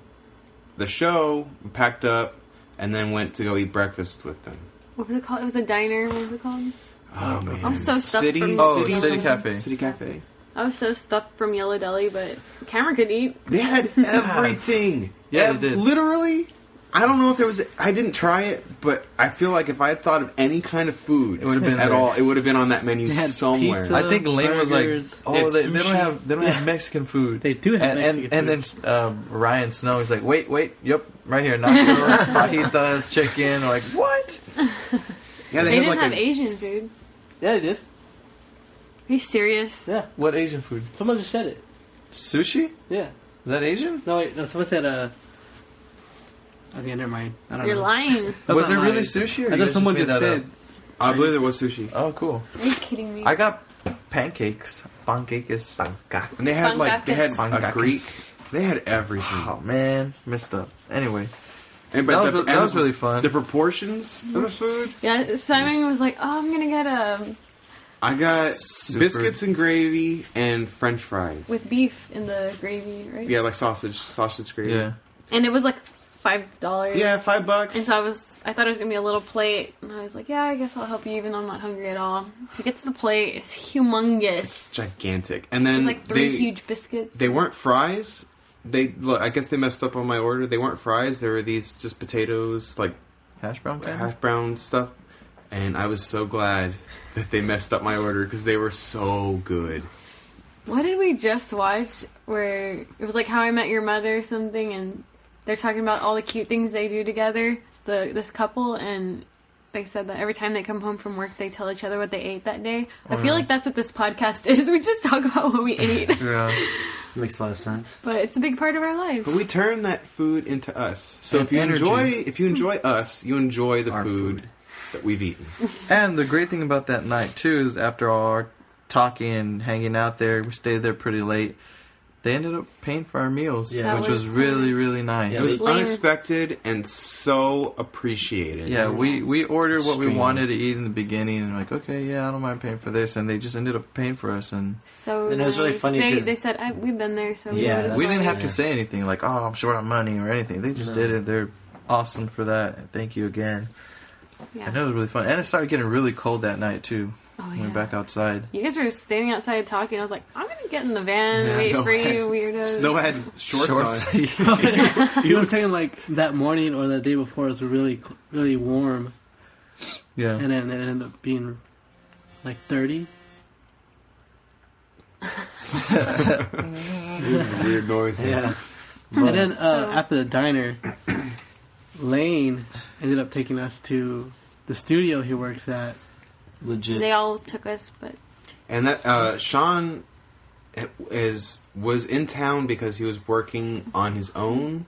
show, we packed up and then went to go eat breakfast with them. What was it called? It was a diner. What was it called? Oh man, I'm so stuffed City, from- City Cafe. City Cafe. I was so stuffed from Yellow Deli, but Cameron could eat. They had everything. Yeah, they did. Literally, I don't know if there was. I didn't try it, but I feel like if I had thought of any kind of food, It would have been at there. all, it would have been on that menu They had somewhere. pizza. I think Lane was like, burgers. "Oh, they don't sushi. have Mexican food." They do have Mexican and then Ryan Snow is like, "Wait, yep, right here, nachos, fajitas, chicken." We're like, what? Yeah, They had didn't like have Asian food. yeah, they did. Are you serious? Yeah, What Asian food? someone just said it. Sushi? Yeah. Is that Asian? No, wait. No, someone said okay, never mind. I don't You're know. lying. I'm Was not it really lying. sushi? Or I you thought guys someone made just that said. I believe there was sushi, up? Oh, cool. Are you kidding me? I got pancakes. Pancakes. and they had a Greek. They had everything. Oh man, messed up. Anyway, And, that was really fun. The proportions of the food. Yeah, Simon was like, "Oh, I'm gonna get a I got Super. biscuits and gravy and French fries. with beef in the gravy, right?" Yeah, like sausage gravy. yeah. And it was like $5. Yeah, $5. And so I thought it was gonna be a little plate, and I was like, "Yeah, I guess I'll help you, even though I'm not hungry at all." He gets the plate; it's humongous. Gigantic. And then It's like 3 huge biscuits. They weren't fries. I guess they messed up on my order. They weren't fries. They were these just potatoes, like Hash brown kind hash brown stuff. And I was so glad that they messed up my order because they were so good. What did we just watch? Where it was like How I Met Your Mother or something, and they're talking about all the cute things they do together. This couple, and they said that every time they come home from work, they tell each other what they ate that day. I feel like that's what this podcast is. We just talk about what we ate, Yeah. Makes a lot of sense. but it's a big part of our lives. But we turn that food into us. So And if you energy. enjoy us, you enjoy the Our food that we've eaten. And the great thing about that night too is after our talking and hanging out there. We stayed there pretty late. They ended up paying for our meals, Yeah. which That was was really, nice. really nice. Yeah, It was Lame. unexpected and so appreciated. Yeah, we ordered what we Extremely. wanted to eat in the beginning, and like, okay, yeah, I don't mind paying for this, and they just ended up paying for us, and So And it was really nice. funny 'cause- They said we've been there, so we Yeah, know what it's that's- we didn't like. have to say anything like, oh, I'm short on money or anything. They just No. did it. They're awesome for that. And thank you again. Yeah. I know it was really fun, and it started getting really cold that night too. Oh, Went yeah. back outside. You guys were standing outside talking. I was like, I'm gonna get in the van and wait for you, weirdos. Snow had shorts on. You were saying like that morning or the day before it was really, really warm, Yeah. and then it ended up being like 30. Weird noise. Yeah. And then So- after the diner, Lane ended up taking us to the studio he works at. Legit. They all took us, but And that Sean was in town because he was working on his own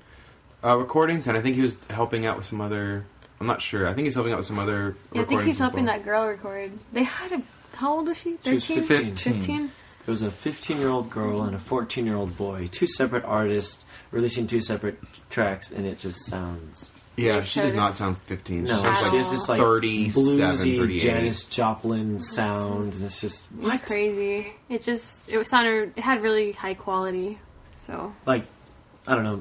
recordings, and I think he was helping out with some other. I'm not sure. I think he's helping out with some other. yeah, I think he's recordings as helping well. that girl record. They had a. How old was she? She was 13? 15. 15? It was a 15-year-old girl and a 14-year-old boy. Two separate artists releasing two separate tracks, and it just sounds... Yeah, Yeah, she does showed not us. sound 15. No, she sounds At like she has this like 37, bluesy 38. Janis Joplin sound, and it's just... It was crazy. It had really high quality. So Like, I don't know,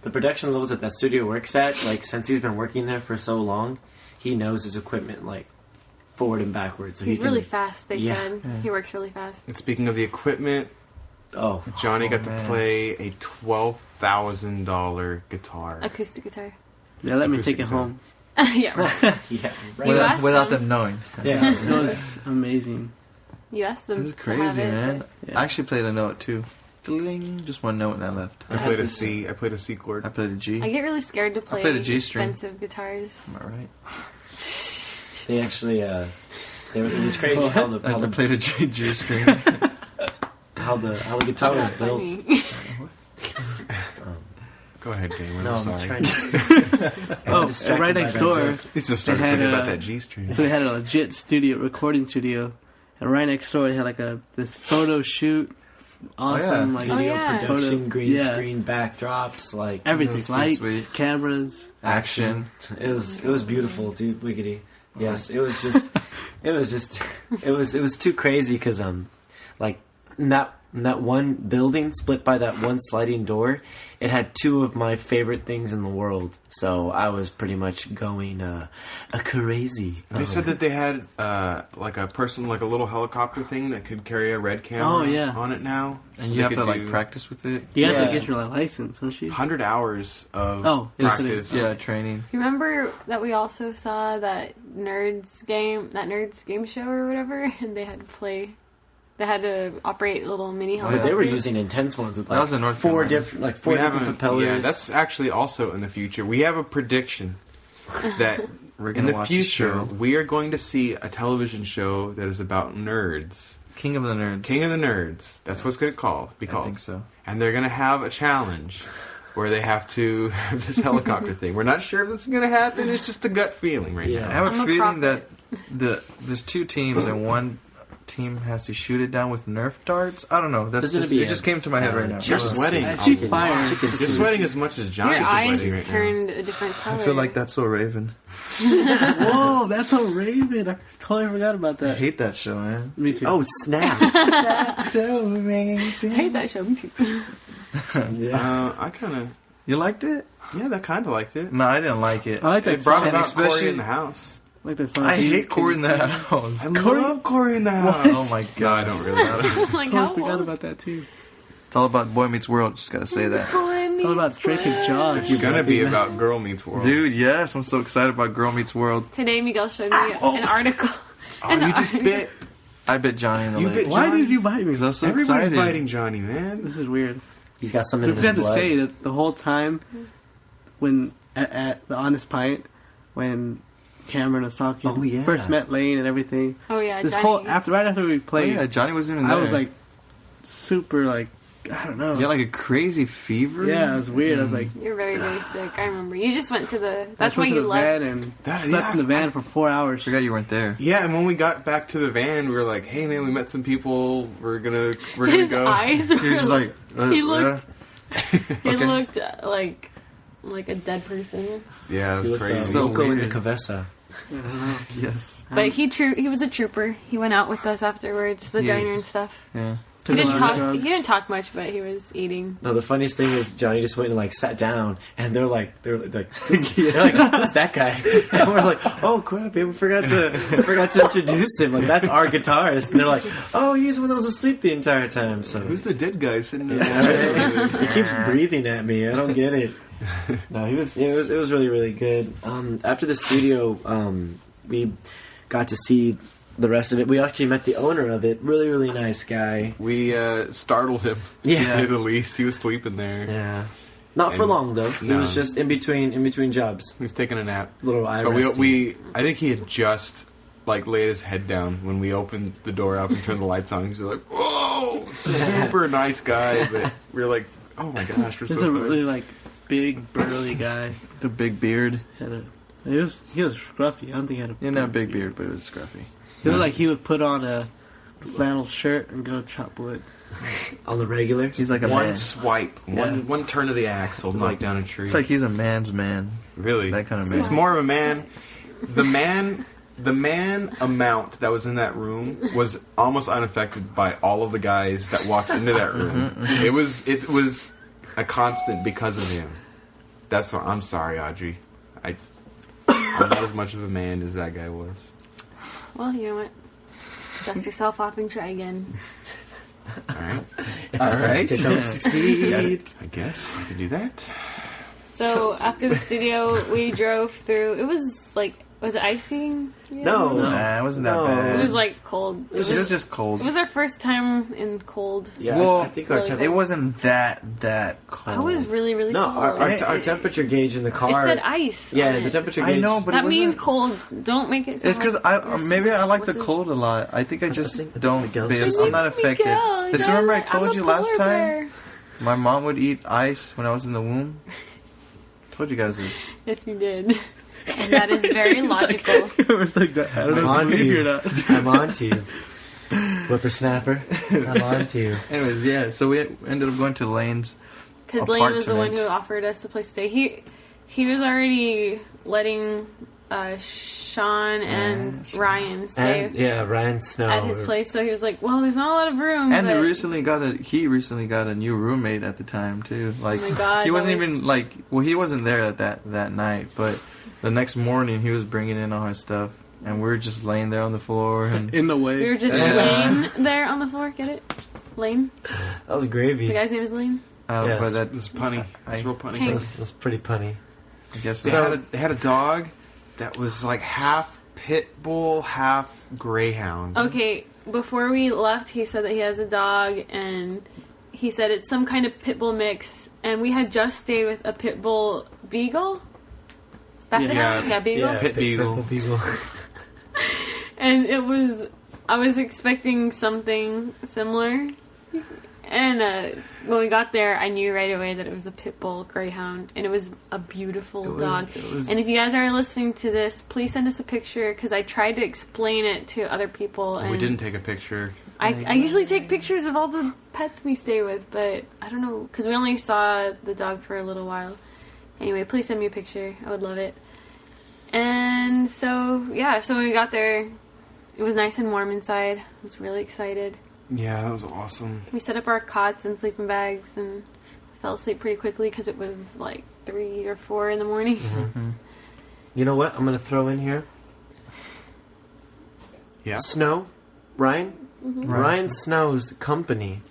the production levels that studio works at, like, since he's been working there for so long, he knows his equipment, like, forward and backwards. So he's he can, really fast. They Yeah. said he works really fast. And speaking of the equipment, Oh, Johnny got to man. play a $12,000 guitar. Acoustic guitar. Yeah, let me Acoustic take it guitar. home. Yeah. yeah, You right. asked Without them. them knowing. Yeah, It was amazing. You asked them It was to have crazy, it, man. but- Yeah. I actually played a note too. Ding, just one note and I left. I played a C. I played a C chord. I played a G. I get really scared to play played a G string. expensive guitars. Am I right? they actually, it was crazy how the I played a G string. how the guitar was built. Funny. Go ahead, Gamer. No, I'm I'm sorry. trying to. Oh, and distracted right by next that door, joke. He's just started They had thinking a- about that G string. so they had a legit recording studio, and right next door they had like this photo shoot, awesome, yeah. like Video yeah. production, Photo- green yeah. screen backdrops, like everything, It was pretty lights, sweet. cameras. Action. It was beautiful, dude. Wiggity. Yes, it was just it was too crazy because like in that one building split by that one sliding door, it had two of my favorite things in the world. So I was pretty much going a crazy. They said that they had like a little helicopter thing that could carry a red camera Oh, yeah. on it now. And So you they have to could like do practice with it. You have Yeah. to get your license, don't you? 100 hours of Oh, yes, it practice. Yeah, training. Do you remember that we also saw that Nerds game show or whatever, and they had to play. They had to operate little mini yeah. But helicopters. they were using intense ones with That like was in North four Carolina. different haven't- propellers. Yeah, that's actually also in the future. We have a prediction that We're in gonna the watch a future show. we are going to see a television show that is about nerds. King of the Nerds. King of the Nerds. That's what it's going to be I called. think so. And they're going to have a challenge where they have to have this helicopter thing. We're not sure if this is going to happen. It's just a gut feeling right Yeah. I now. have I'm a a feeling prophet. that there's two teams and one team has to shoot it down with Nerf darts. I don't know. That's There's gonna just, be it a- just came to my head right now. You're sweating. Shoot fire. You're sweating as much as Johnny's Your eyes sweating right now. turned a different color. I feel like that's so Raven. Whoa, that's so Raven. I totally forgot about I that. hate that show, man. Me too. Oh snap! That's so Raven. I hate that show. Me too. yeah. I kind of, You liked it? yeah, I kind of liked it. No, I didn't like it. I like that It brought song. about Corey especially- in the house. I like that song. I Can you- hate Corey in can the you- house. I love Corey in the house. Oh my god. No, I don't really. Like I how? totally forgot about that too. It's all about Boy Meets World. Just gotta say that. It's all about Drake and Josh. It's gonna be about Girl Meets World. Dude, yes, I'm so excited about Girl Meets World. Today Miguel showed me an article. oh, you just bit. I bit Johnny in the You leg. bit Why Johnny? did you bite me? Because I was so Everybody's excited. biting Johnny, man. This is weird. He's got something We in his have to blood. say that the whole time when at the Honest Pint, when Cameron was talking, Oh, yeah. first met Lane and everything. Oh yeah, This Johnny. whole right after we Oh, played, yeah, Johnny wasn't even I there. was like super like I don't know. You had like a crazy fever? Yeah, it was weird. I was like, You're very, very sick. I remember. You just went to the... I That's why went to you the left. van and That- slept yeah, in the van for 4 hours. Forgot you weren't there. Yeah, and when we got back to the van, we were like, "Hey, man, we met some people. We're gonna His go." eyes were... You're just like... He looked... He Okay. looked like a dead person. Yeah, it He was looked crazy. So loco in the weird. Cavessa. Yes. But he was a trooper. He went out with us afterwards to the Yeah. diner and stuff. Yeah. He didn't a lot talk. of drugs. He didn't talk much, but he was eating. No, the funniest thing is Johnny just went and like sat down, and they're like, who's that guy? And we're like, oh crap, we forgot to introduce him. Like that's our guitarist, and they're like, oh, he's the one that was asleep the entire time. So Who's the dead guy sitting there? yeah, right? He keeps breathing at me. I don't get it. No, it was really really good. After the studio, we got to see the rest of it. We actually met the owner of it. Really really nice guy. We startled him, Yeah. to say the least. He was sleeping there. Yeah, not for And- long though. He no. was just in between jobs. He was taking a nap. Little eye But resting. I think he had just like laid his head down when we opened the door up and turned the lights on. He's like, "Whoa, super nice guy." But we were like, "Oh my gosh, we're He's so a sorry." really like big burly guy. The big beard. He was scruffy. I don't think he had a. He didn't have a big beard, but it was scruffy. He looked like he would put on a flannel shirt and go chop wood. On the regular. He's like a One man. swipe, one turn of the axle, knock down a tree. It's like he's a man's man. really that kind of He's man. more of a man. The man amount that was in that room was almost unaffected by all of the guys that walked into that room. It was a constant because of him. That's what I'm sorry, Audrey. I'm not as much of a man as that guy was. Well, you know what? Dust yourself off and try again. All right, All right. Don't succeed. I guess I can do that. So after the studio, we drove through. It was was it icing? Yeah. No. Nah, it wasn't that No. bad. It was like cold. It was just cold. It was our first time in cold. Yeah, Well, I think our really temp- It wasn't that cold. I was really, really no, cold. our temperature gauge in the it car. said ice. Yeah, on the it. temperature I gauge. know, but That it wasn't- means cold. Don't make it sound It's because like maybe I like the this is- cold a lot. I think I just think don't. Miguel's Because just- I'm not affected. Miguel, Just remember I told I'm a you last polar time bear. my mom would eat ice when I was in the womb. Told you guys this. Yes, you did. And that is very logical. It was like that. I don't know I'm if on you to believe you. it or not. I'm on to you. Whippersnapper. I'm on to you. Anyways, yeah. So we ended up going to Lane's. Because Lane was the one Apartment. who offered us the place to stay. He was already letting Sean and Sean. Ryan stay And yeah, Ryan Snow. at his place. So he was like, "Well, there's not a lot of room." And but he recently got a new roommate at the time too. Like Oh my God, he wasn't that was- even like he wasn't there at that night, but the next morning he was bringing in all his stuff, and we were just laying there on the floor. And In the way. we were just Yeah. laying there on the floor. Get it? Lane. That was gravy. The guy's name is Lane. Yes. but that It was punny. It was real punny. Thanks. That's pretty punny. I guess They, So- they had a dog that was like half pit bull, half greyhound. Okay, before we left, he said that he has a dog, and he said it's some kind of pit bull mix. And we had just stayed with a pit bull beagle. Basset? Yeah. Beagle. Pit beagle. Beagle. And I was expecting something similar. And when we got there, I knew right away that it was a pit bull greyhound, and it was a beautiful dog. It was, And if you guys are listening to this, please send us a picture, because I tried to explain it to other people. And We didn't take a picture. I usually take pictures of all the pets we stay with, but I don't know, because we only saw the dog for a little while. Anyway, please send me a picture. I would love it. And so, yeah, so when we got there, it was nice and warm inside. I was really excited. Yeah, that was awesome. We set up our cots and sleeping bags and fell asleep pretty quickly because it was like 3 or 4 in the morning. Mm-hmm. You know what? I'm gonna throw in here. Yeah. Snow, Ryan. Mm-hmm. Ryan Snow's company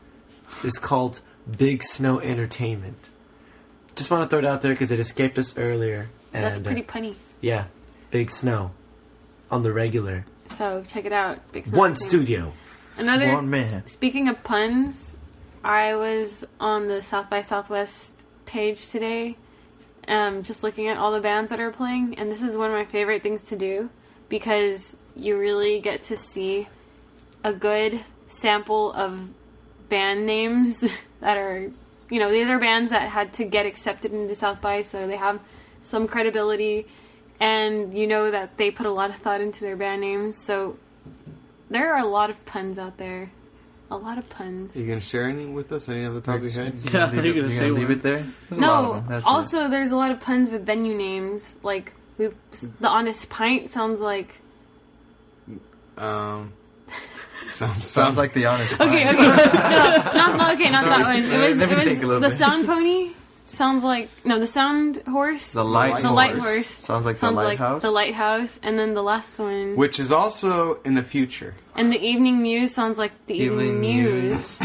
is called Big Snow Entertainment. Just want to throw it out there because it escaped us earlier. And, That's pretty punny. yeah, Big Snow on the regular. So check it out. Big Snow One Entertainment. studio. Another. one man. Speaking of puns, I was on the South by Southwest page today, just looking at all the bands that are playing, and this is one of my favorite things to do because you really get to see a good sample of band names that are, you know, these are bands that had to get accepted into South by, so they have some credibility, and you know that they put a lot of thought into their band names, so there are a lot of puns out there. A lot of puns. Are you going to share any with us? Any off the top of your head? Yeah, I thought you were going to say leave one. it there? There's a lot of No, them. That's also there's a lot of puns with venue names, like the Honest Pint sounds like... Sounds like the honest. Okay, Pint. not that one. Let me think a It little was the bit. Sound Pony. Sounds like the Sound Horse. The light horse. Sounds like the lighthouse. The lighthouse, and then the last one. Which is also in the future. And the Evening Muse sounds like the Evening News.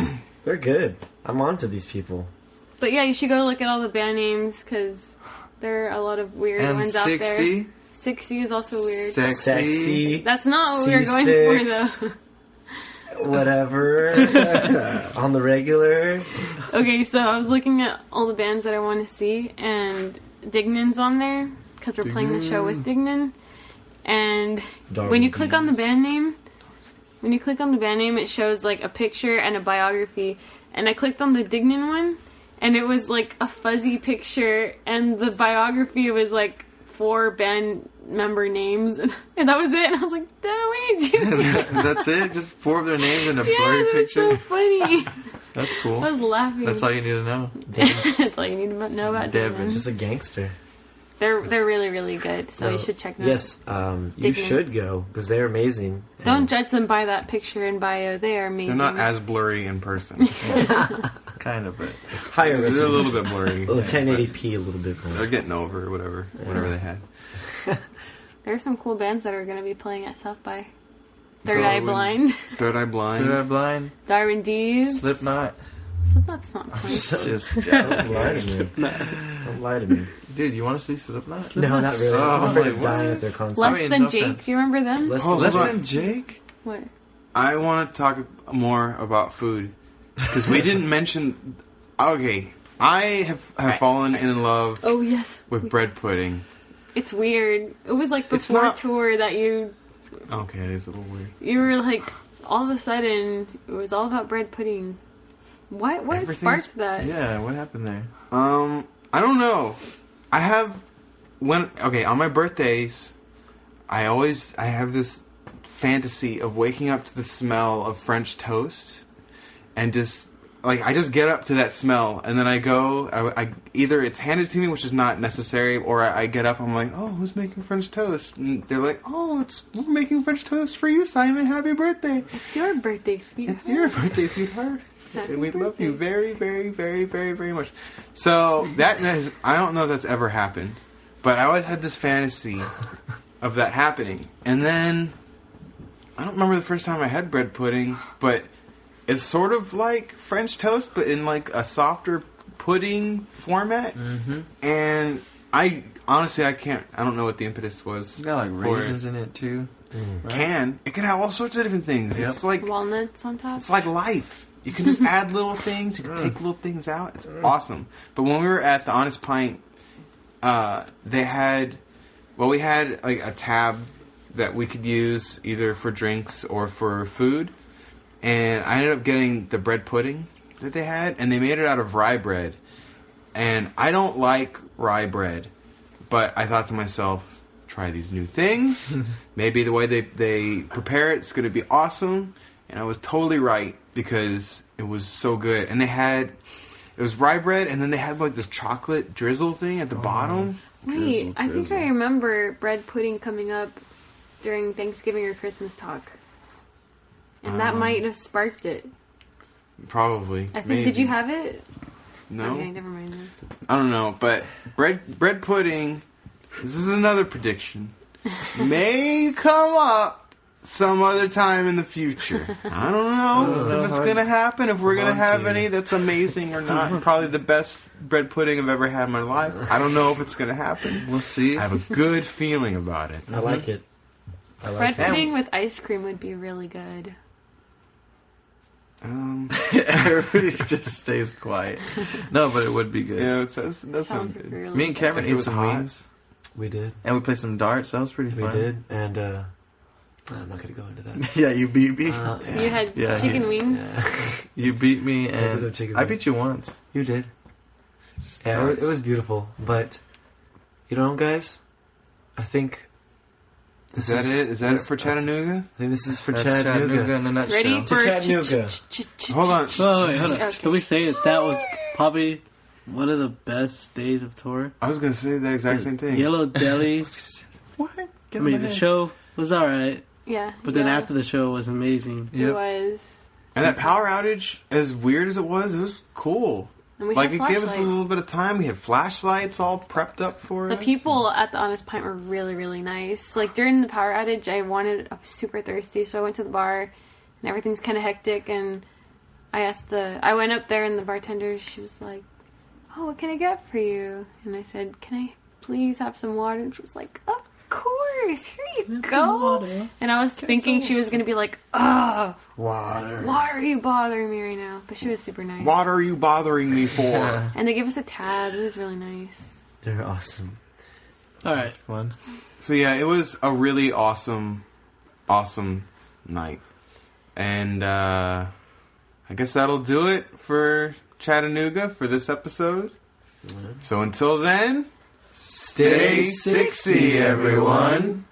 They're good. I'm on to these people. But yeah, you should go look at all the band names because there are a lot of weird and ones out there. 60. 60 is also weird. Sexy. That's not what we were going Seasick. for though. Whatever. On the regular. Okay, so I was looking at all the bands that I want to see, and Dignan's on there because we're playing the show with Dignan. And when you click on the band name, it shows like a picture and a biography. And I clicked on the Dignan one, and it was like a fuzzy picture, and the biography was like 4 band member names, and that was it. And I was like, "Damn, what are you doing?" That's it? Just 4 of their names in a Yeah, blurry that was picture? so funny. That's cool. I was laughing. That's all you need to know. That's all you need to know about Devin. Dignan. Just a gangster. They're really, really good, so you No, should check them out. Yes, you Dignan. should go because they're amazing. Don't judge them by that picture and bio. They are amazing. They're not as blurry in person. Kind of, but Higher They're a resolution. little bit blurry. Well, 1080p a little bit more. They're getting over whatever they had. There are some cool bands that are going to be playing at South by. Third Eye Blind, Third Eye Blind. Third Eye Blind, Darwin D's, Slipknot. Slipknot's not playing. Just Don't lie to me. Don't lie to me. dude, you want to see Slipknot? No, not really. I'm Oh, afraid wait, of dying what? at their concert. Less I mean, Than no Jake. offense. Do you remember them? Less Oh, Less hold than on. Jake? What? I want to talk more about food because we didn't mention. Okay, I have fallen in love Oh yes. with bread pudding. It's weird. It was like It's before not- tour that you Okay, it is a little weird. were like all of a sudden it was all about bread pudding. What Everything's- sparked that? Yeah, what happened there? I don't know. I have on my birthdays, I have this fantasy of waking up to the smell of French toast, and just I just get up to that smell, and then I go. I either it's handed to me, which is not necessary, or I get up. I'm like, oh, who's making French toast? And they're like, oh, we're making French toast for you, Simon. Happy birthday! It's your birthday, sweetheart. It's your birthday, sweetheart. Happy And we love you birthday. very, very, very, very, very much. So I don't know if that's ever happened, but I always had this fantasy of that happening. And then I don't remember the first time I had bread pudding, but it's sort of like French toast, but in like a softer pudding format. Mm-hmm. And I honestly I don't know what the impetus was. It's got like for it. raisins in it too. It can have all sorts of different things. Yep. It's like Walnuts on top. it's like life. You can just add little things. You can take little things out. It's awesome. But when we were at the Honest Pint, we had like a tab that we could use either for drinks or for food. And I ended up getting the bread pudding that they had, and they made it out of rye bread. And I don't like rye bread, but I thought to myself, try these new things. Maybe the way they prepare it's going to be awesome. And I was totally right because it was so good. And it was rye bread, and then they had like this chocolate drizzle thing at the bottom. Wait, I think I remember bread pudding coming up during Thanksgiving or Christmas talk. And that might have sparked it. Probably. I think. Maybe. Did you have it? No. Okay, never mind then. I don't know, but bread pudding. This is another prediction. May come up some other time in the future. I don't know if it's gonna happen. If we're gonna have any that's amazing or not. Probably the best bread pudding I've ever had in my life. I don't know if it's gonna happen. We'll see. I have a good feeling about it. I like it. I like Bread it. pudding with ice cream would be really good. Everybody just stays quiet. No, but it would be good. Yeah, that sounds Sounds good. really Me and Kevin If it ate was some hot. wings, We did. and we played some darts. That was pretty We fun. did. And I'm not gonna go into that. Yeah, you beat me. You had Yeah, chicken wings. You beat me, did and have chicken I wings. beat you once. You did. Yeah, it was beautiful. But, you know, guys, I think... Is that it? Is that it for Chattanooga? I think this is for That's Chattanooga. in a nutshell. Ready To for Chattanooga. Hold on. Oh, wait, hold on. Okay. Can we say that was probably one of the best days of tour? I was gonna say the exact same thing. Yellow Deli. What? I Get in mean, my the head. show was alright, Yeah. but then yeah. after the show was amazing. It Yep. was. And that power outage, as weird as it was cool. And we Like, had it gave us a flashlights. little bit of time. We had flashlights all prepped up for The us. people at the Honest Pint were really, really nice. Like, during the power outage, I was super thirsty, so I went to the bar, and everything's kind of hectic, and I went up there, and the bartender, she was like, "Oh, what can I get for you?" And I said, "Can I please have some water?" And she was like, "Of course, here you go." And I was thinking she was going to be like, "Oh, Water. why are you bothering me right now?" But she was super nice. What are you bothering me for? And they gave us a tab. It was really nice. They're awesome. Alright. Fun. So yeah, it was a really awesome night. And I guess that'll do it for Chattanooga for this episode. So until then, stay 60, everyone.